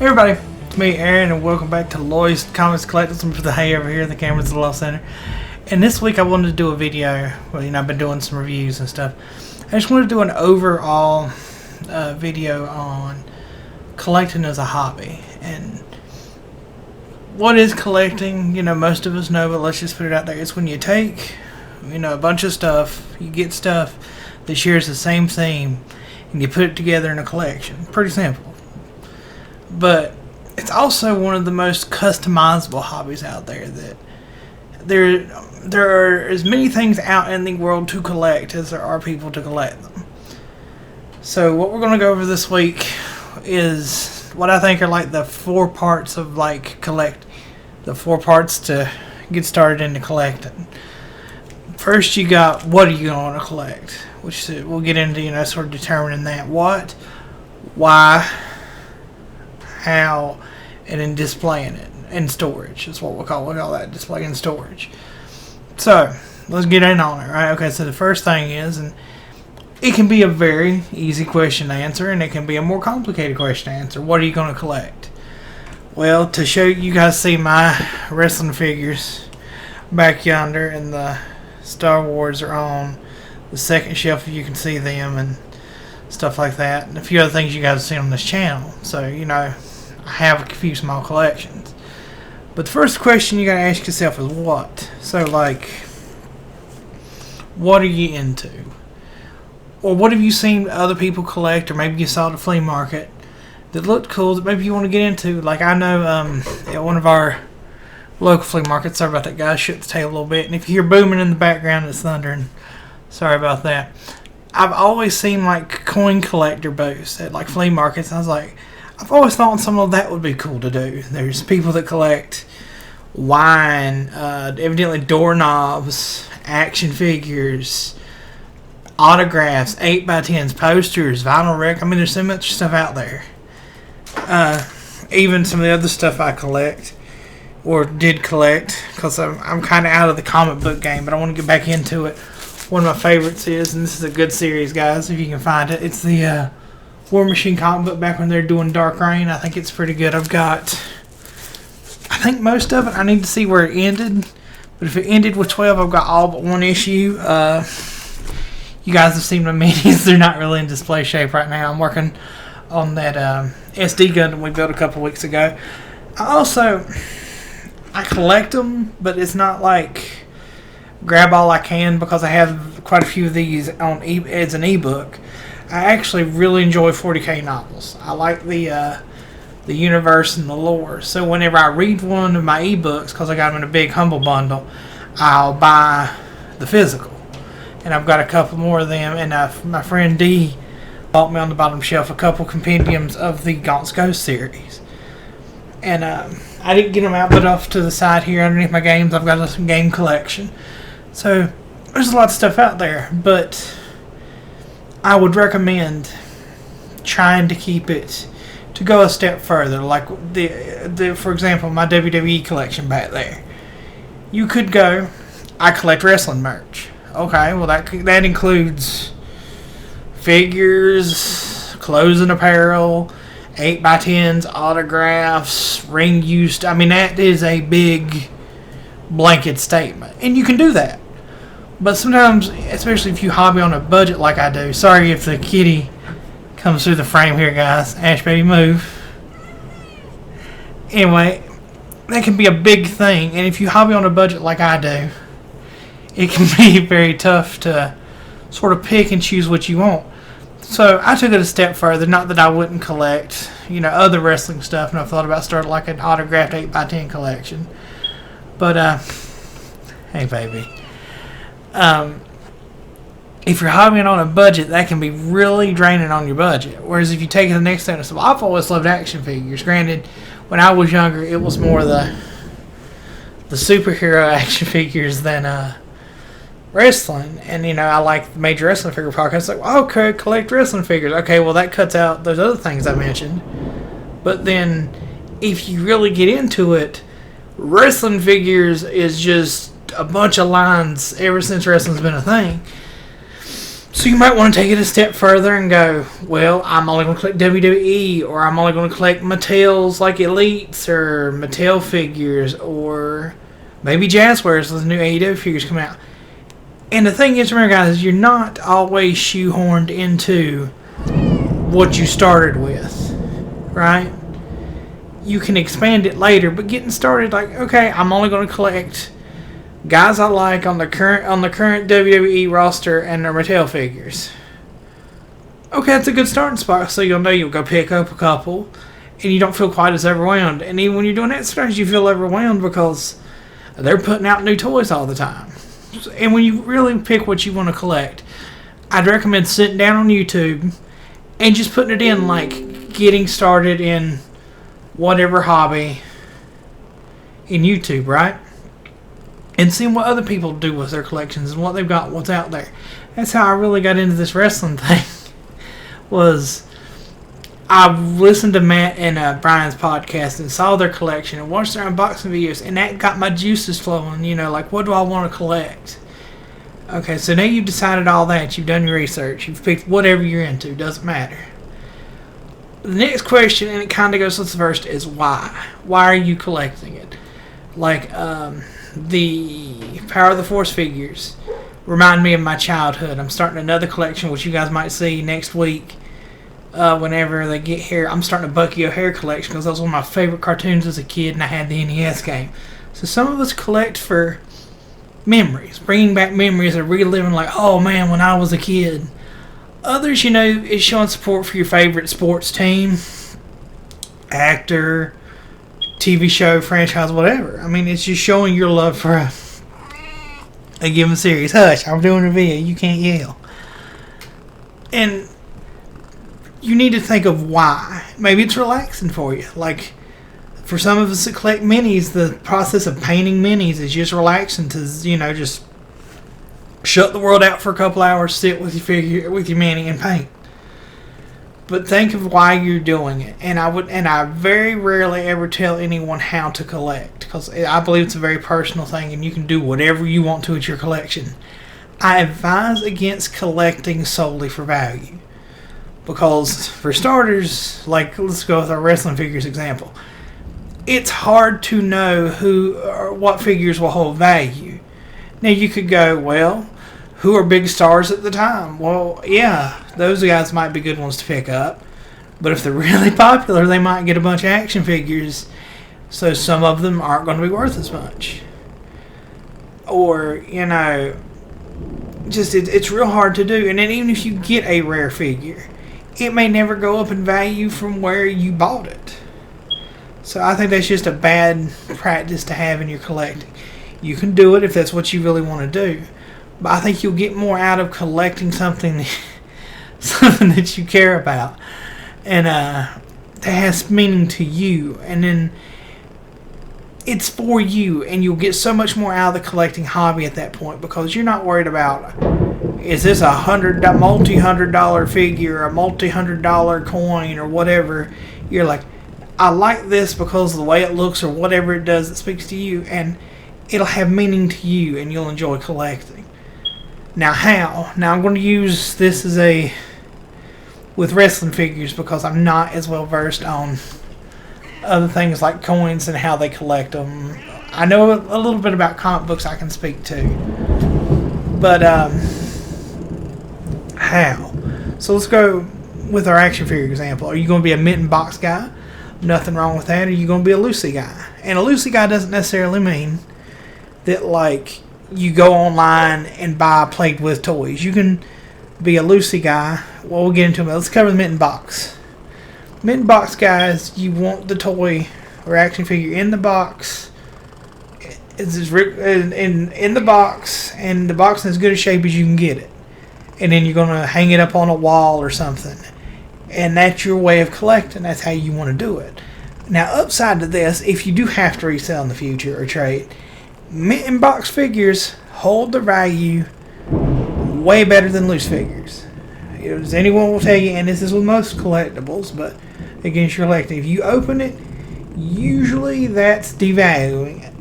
Hey everybody, it's me Aaron and welcome back to Loy's Comics Collectibles. I'm for the hay over here, the camera's at the Love Center. And this week I wanted to do a video, I've been doing some reviews and stuff. I just wanted to do an overall video on collecting as a hobby. And what is collecting? Most of us know, but let's just put it out there. It's when you take, a bunch of stuff, you get stuff that shares the same theme, and you put it together in a collection. Pretty simple. But it's also one of the most customizable hobbies out there. That there are as many things out in the world to collect as there are people to collect them. So what we're going to go over this week is what I think are like the four parts of the four parts to get started into collecting. First, you got what are you going to collect, which we'll get into, sort of determining that. What, why, how, and then displaying it in storage is what we'll call that, display and storage. So let's get in on it, right? Okay, so the first thing is, and it can be a very easy question to answer, and it can be a more complicated question to answer. What are you going to collect? Well, to show you guys, see my wrestling figures back yonder, and the Star Wars are on the second shelf if you can see them, and stuff like that, and a few other things you guys have seen on this channel. So I have a few small collections. But the first question you gotta ask yourself is what? So what are you into? Or what have you seen other people collect, or maybe you saw at the flea market that looked cool that maybe you want to get into? Like I know at one of our local flea markets, sorry about that guy, shook the tail a little bit, and if you hear booming in the background it's thundering. Sorry about that. I've always seen like coin collector booths at like flea markets, and I was like, I've always thought some of that would be cool to do. There's people that collect wine, evidently doorknobs, action figures, autographs, 8x10s, posters, vinyl record. There's so much stuff out there. Even some of the other stuff I collect, or did collect, because I'm kind of out of the comic book game, but I want to get back into it. One of my favorites is, and this is a good series, guys, if you can find it, it's the War Machine comic book back when they're doing Dark Reign. I think it's pretty good. I think most of it, I need to see where it ended. But if it ended with 12, I've got all but one issue. You guys have seen my minis. They're not really in display shape right now. I'm working on that SD Gundam we built a couple weeks ago. I collect them, but it's not like grab all I can, because I have quite a few of these on as an ebook. I actually really enjoy 40K novels. I like the universe and the lore. So whenever I read one of my ebooks, because I got them in a big Humble bundle, I'll buy the physical. And I've got a couple more of them. And my friend D bought me on the bottom shelf a couple compendiums of the Gaunt's Ghost series. And I didn't get them out, but off to the side here underneath my games, I've got a game collection. So there's a lot of stuff out there, but I would recommend trying to keep it to go a step further. Like for example, my WWE collection back there. You could go, I collect wrestling merch. Okay, well that includes figures, clothes and apparel, 8x10s, autographs, ring used. That is a big blanket statement, and you can do that. But sometimes, especially if you hobby on a budget like I do. Sorry if the kitty comes through the frame here, guys. Ash, baby, move. Anyway, that can be a big thing. And if you hobby on a budget like I do, it can be very tough to sort of pick and choose what you want. So I took it a step further. Not that I wouldn't collect, other wrestling stuff. And I've thought about starting like an autographed 8x10 collection. But, hey, baby. If you're hobbying on a budget, that can be really draining on your budget. Whereas if you take it to the next thing, I've always loved action figures. Granted, when I was younger, it was more the superhero action figures than wrestling. And I like the Major Wrestling Figure podcast. Like, okay, collect wrestling figures. Okay, well that cuts out those other things I mentioned. But then, if you really get into it, wrestling figures is just a bunch of lines ever since wrestling's been a thing. So you might want to take it a step further and go, well, I'm only going to collect WWE, or I'm only going to collect Mattel's like Elites or Mattel figures, or maybe Jazzwares with the new AEW figures come out. And the thing is, remember guys, you're not always shoehorned into what you started with, right? You can expand it later, but getting started, like, okay, I'm only going to collect guys I like on the current WWE roster and their Mattel figures. Okay, that's a good starting spot, so you'll know you'll go pick up a couple, and you don't feel quite as overwhelmed. And even when you're doing that, sometimes you feel overwhelmed because they're putting out new toys all the time. And when you really pick what you want to collect, I'd recommend sitting down on YouTube and just putting it in, like getting started in whatever hobby in YouTube, right? And seeing what other people do with their collections and what they've got, what's out there. That's how I really got into this wrestling thing. Was I listened to Matt and Brian's podcast and saw their collection and watched their unboxing videos, and that got my juices flowing. You know, like, what do I want to collect? Okay, so now you've decided all that. You've done your research. You've picked whatever you're into. Doesn't matter. The next question, and it kind of goes with the first, is why? Why are you collecting it? Like, the Power of the Force figures remind me of my childhood. I'm starting another collection, which you guys might see next week whenever they get here. I'm starting a Bucky O'Hare collection because that was one of my favorite cartoons as a kid, and I had the NES game. So some of us collect for memories, bringing back memories of reliving, like, oh man, when I was a kid. Others, you know, is showing support for your favorite sports team, actor, TV show, franchise, whatever. I mean, it's just showing your love for a given series. Hush, I'm doing a video. You can't yell. And you need to think of why. Maybe it's relaxing for you. Like, for some of us that collect minis, the process of painting minis is just relaxing to, you know, just shut the world out for a couple hours, sit with your figure, with your mini, and paint. But think of why you're doing it. And I very rarely ever tell anyone how to collect, because I believe it's a very personal thing, and you can do whatever you want to with your collection. I advise against collecting solely for value, because for starters, like, let's go with our wrestling figures example. It's hard to know who or what figures will hold value. Now you could go, well, who are big stars at the time? Well, yeah, those guys might be good ones to pick up. But if they're really popular, they might get a bunch of action figures. So some of them aren't going to be worth as much. Or, you know, just it's real hard to do. And then even if you get a rare figure, it may never go up in value from where you bought it. So I think that's just a bad practice to have in your collecting. You can do it if that's what you really want to do. But I think you'll get more out of collecting something that you care about and that has meaning to you. And then it's for you, and you'll get so much more out of the collecting hobby at that point, because you're not worried about, is this a multi-$100 figure, a multi-$100 coin, or whatever. You're like, I like this because of the way it looks or whatever it does that speaks to you, and it'll have meaning to you, and you'll enjoy collecting. Now how? Now I'm going to use this as with wrestling figures, because I'm not as well versed on other things like coins and how they collect them. I know a little bit about comic books I can speak to. But how? So let's go with our action figure example. Are you going to be a mint and box guy? Nothing wrong with that. Or are you going to be a Lucy guy? And a Lucy guy doesn't necessarily mean that, like, you go online and buy played with toys. You can be a Lucy guy. Well, we'll get into it. Let's cover the mint and box. Mint and box guys, you want the toy or action figure in the box. It's in the box, and the box in as good a shape as you can get it. And then you're going to hang it up on a wall or something. And that's your way of collecting. That's how you want to do it. Now, upside to this, if you do have to resell in the future or trade, mint and box figures hold their value way better than loose figures. As anyone will tell you, and this is with most collectibles, but against your collecting, if you open it, usually that's devaluing it.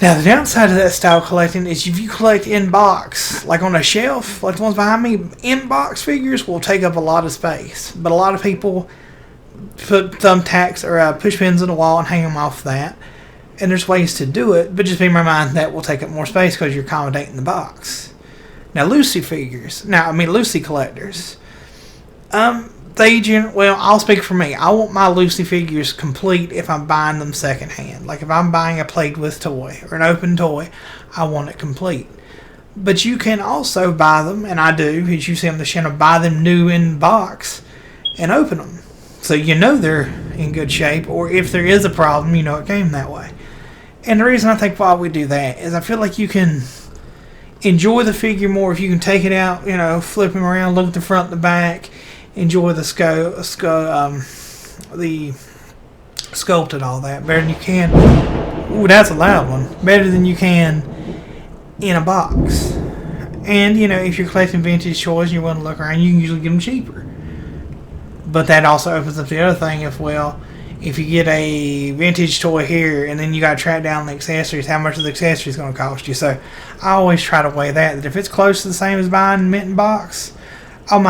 Now, the downside of that style collecting is if you collect in box, like on a shelf, like the ones behind me, in box figures will take up a lot of space. But a lot of people put thumbtacks or push pins in the wall and hang them off that. And there's ways to do it, but just be in my mind that will take up more space because you're accommodating the box. Now, Lucy collectors, I'll speak for me. I want my Lucy figures complete if I'm buying them secondhand. Like if I'm buying a played with toy or an open toy, I want it complete. But you can also buy them, and I do, as you see on the channel, buy them new in box and open them. So you know they're in good shape, or if there is a problem, you know it came that way. And the reason I think why we do that is I feel like you can enjoy the figure more if you can take it out, flip him around, look at the front and the back, enjoy the sculpt and all that better than you can. Ooh, that's a loud one. Better than you can in a box. And if you're collecting vintage toys and you want to look around, you can usually get them cheaper. But that also opens up the other thing if you get a vintage toy here and then you got to track down the accessories, how much are the accessories going to cost you? So I always try to weigh that if it's close to the same as buying mint in box, I'll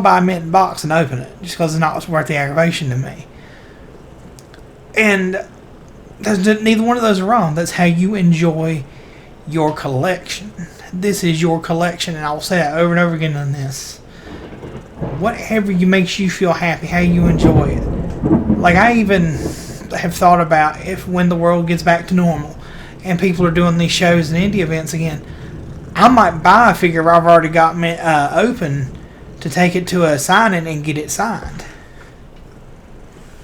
buy mint in box and open it just because it's not worth the aggravation to me. And neither one of those are wrong. That's how you enjoy your collection. This is your collection, and I will say that over and over again on this. Whatever makes you feel happy, how you enjoy it. Like I even have thought about when the world gets back to normal and people are doing these shows and indie events again, I might buy a figure I've already got open to take it to a signing and get it signed.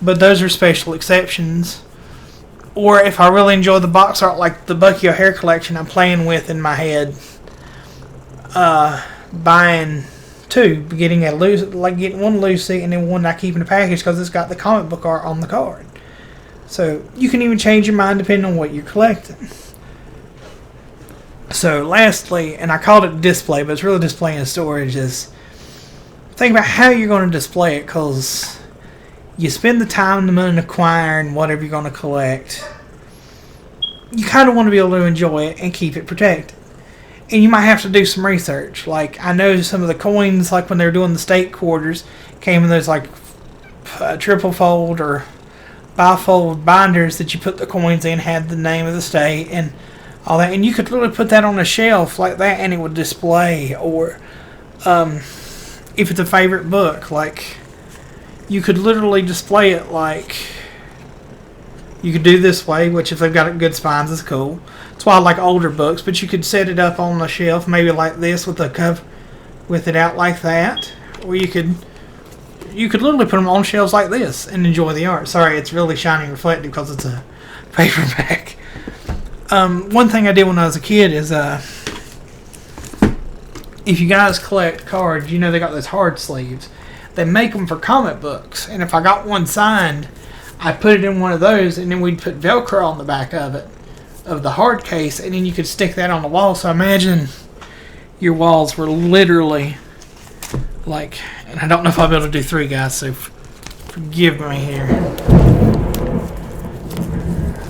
But those are special exceptions. Or if I really enjoy the box art, like the Bucky O'Hare collection I'm playing with in my head, buying two, getting one Lucy and then one I keep in the package because it's got the comic book art on the card. So you can even change your mind depending on what you're collecting. So lastly, and I called it display, but it's really display and storage, is think about how you're going to display it, because you spend the time and the money acquiring whatever you're going to collect. You kind of want to be able to enjoy it and keep it protected. And you might have to do some research. Like, I know some of the coins, like when they were doing the state quarters, came in those like triple fold or bifold binders that you put the coins in, had the name of the state and all that. And you could literally put that on a shelf like that and it would display. Or if it's a favorite book, like you could literally display it like you could do this way, which if they've got good spines is cool. That's why I like older books, but you could set it up on the shelf maybe like this with the cover with it out like that, or you could literally put them on shelves like this and enjoy the art. Sorry, it's really shiny and reflective because it's a paperback. One thing I did when I was a kid is if you guys collect cards, they got those hard sleeves. They make them for comic books, and if I got one signed, I put it in one of those, and then we'd put Velcro on the back of it, of the hard case, and then you could stick that on the wall. So imagine your walls were literally like, and I don't know if I'll be able to do 3 guys, so forgive me here.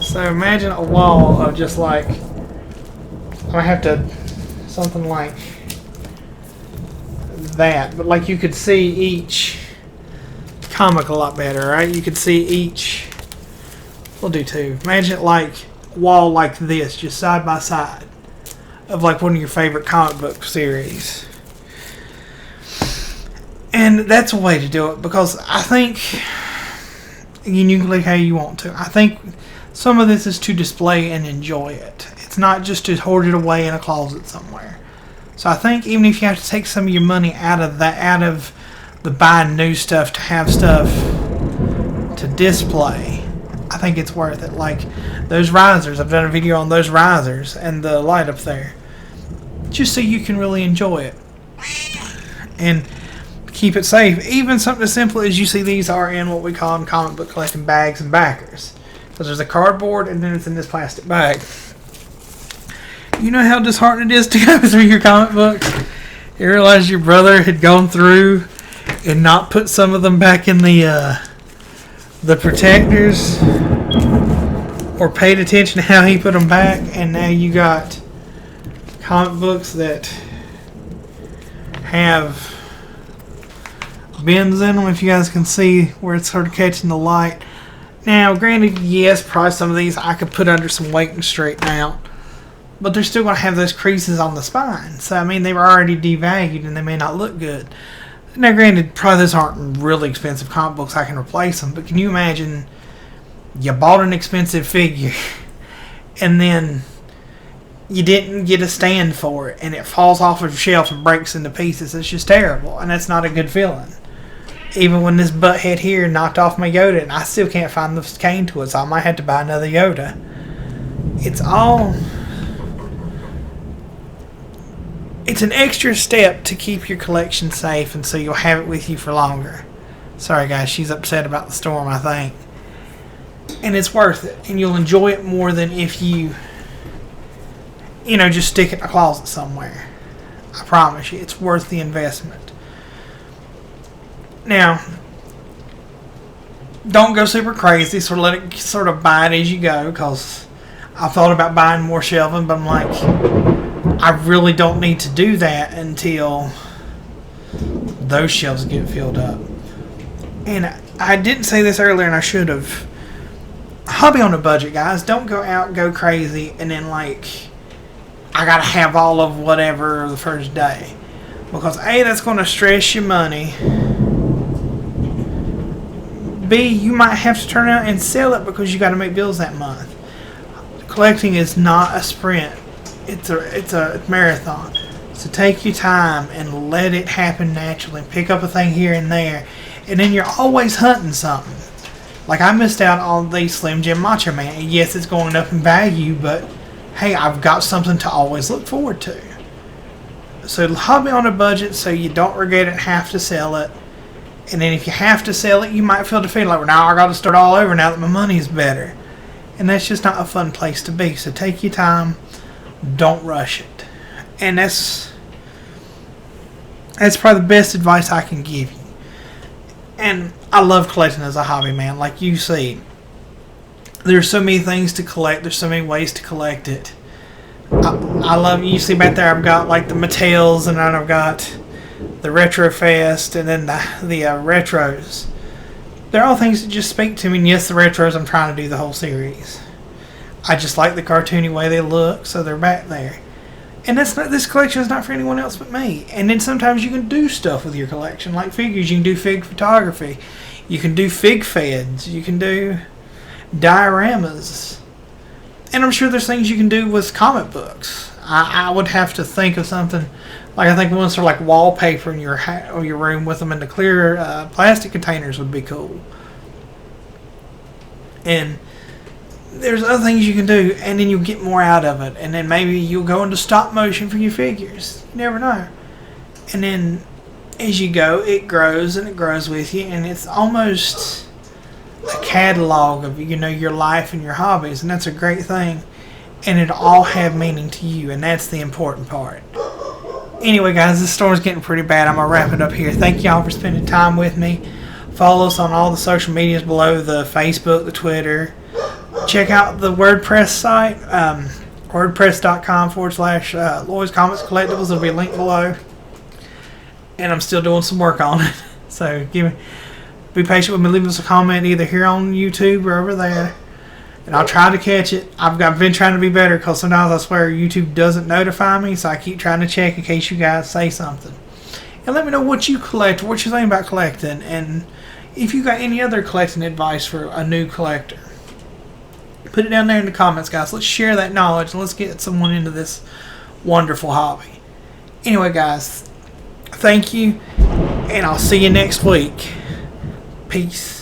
So imagine a wall of just like, I have to, something like that, but like you could see each comic a lot better, right? You could see each, we'll do 2. Imagine it like wall like this, just side by side of like one of your favorite comic book series. And that's a way to do it, because I think, again, you can click how you want to. I think some of this is to display and enjoy it. It's not just to hoard it away in a closet somewhere. So I think even if you have to take some of your money out of the buying new stuff to have stuff to display, I think it's worth it. Like those risers, I've done a video on those risers and the light up there, just so you can really enjoy it and keep it safe. Even something as simple as you see these are in what we call in comic book collecting bags and backers, because there's a cardboard and then it's in this plastic bag. You know how disheartening it is to go through your comic books? You realize your brother had gone through and not put some of them back in the protectors, or paid attention to how he put them back, and now you got comic books that have bins in them, if you guys can see where it's sort of catching the light. Now, granted, yes, probably some of these I could put under some weight and straighten out, but they're still going to have those creases on the spine. So, I mean, they were already devalued and they may not look good. Now, granted, probably those aren't really expensive comic books. I can replace them, but can you imagine you bought an expensive figure and then you didn't get a stand for it and it falls off of the shelf and breaks into pieces? It's just terrible, and that's not a good feeling. Even when this butthead here knocked off my Yoda, and I still can't find the cane to it, so I might have to buy another Yoda. It's an extra step to keep your collection safe, and so you'll have it with you for longer. Sorry guys, she's upset about the storm, I think. And it's worth it, and you'll enjoy it more than if you just stick it in a closet somewhere. I promise you, it's worth the investment. Now, don't go super crazy, so let it sort of buy it as you go, because I thought about buying more shelving, but I'm like, I really don't need to do that until those shelves get filled up. And I didn't say this earlier, and I should have. Hobby on a budget, guys. Don't go out and go crazy, and then like, I gotta have all of whatever the first day, because A, that's going to stress your money. B, you might have to turn out and sell it because you got to make bills that month. Collecting is not a sprint. It's a marathon. So take your time and let it happen naturally. Pick up a thing here and there. And then you're always hunting something. Like I missed out on the Slim Jim Macho Man. And yes, it's going up in value, but hey, I've got something to always look forward to. So hobby on a budget so you don't regret it and have to sell it. And then if you have to sell it, you might feel defeated. Like, well, now I got to start all over now that my money is better. And that's just not a fun place to be. So take your time. Don't rush it. And that's probably the best advice I can give you. And I love collecting as a hobby, man. Like you see, there's so many things to collect. There's so many ways to collect it. I love, you see back there, I've got like the Mattels, and then I've got the Retro Fest, and then the retros. They're all things that just speak to me. And yes, the retros, I'm trying to do the whole series. I just like the cartoony way they look, so they're back there. And this collection is not for anyone else but me. And then sometimes you can do stuff with your collection, like figures. You can do fig photography. You can do fig feds. You can do dioramas. And I'm sure there's things you can do with comic books. I would have to think of something. Like I think ones for like wallpaper in your room with them in the clear plastic containers would be cool. And there's other things you can do, and then you'll get more out of it. And then maybe you'll go into stop motion for your figures. You never know. And then as you go, it grows and it grows with you, and it's almost a catalog of your life and your hobbies, and that's a great thing. And it'll all have meaning to you, and that's the important part. Anyway, guys, this storm's getting pretty bad. I'm going to wrap it up here. Thank y'all for spending time with me. Follow us on all the social medias below, the Facebook, the Twitter. Check out the WordPress site, wordpress.com/Lloyd's Comics Collectibles. There'll be a link below. And I'm still doing some work on it. So be patient with me. Leave us a comment either here on YouTube or over there. And I'll try to catch it. I've been trying to be better because sometimes I swear YouTube doesn't notify me, so I keep trying to check in case you guys say something. And let me know what you collect, what you think about collecting, and if you got any other collecting advice for a new collector. Put it down there in the comments, guys. Let's share that knowledge and let's get someone into this wonderful hobby. Anyway, guys, thank you, and I'll see you next week. Peace.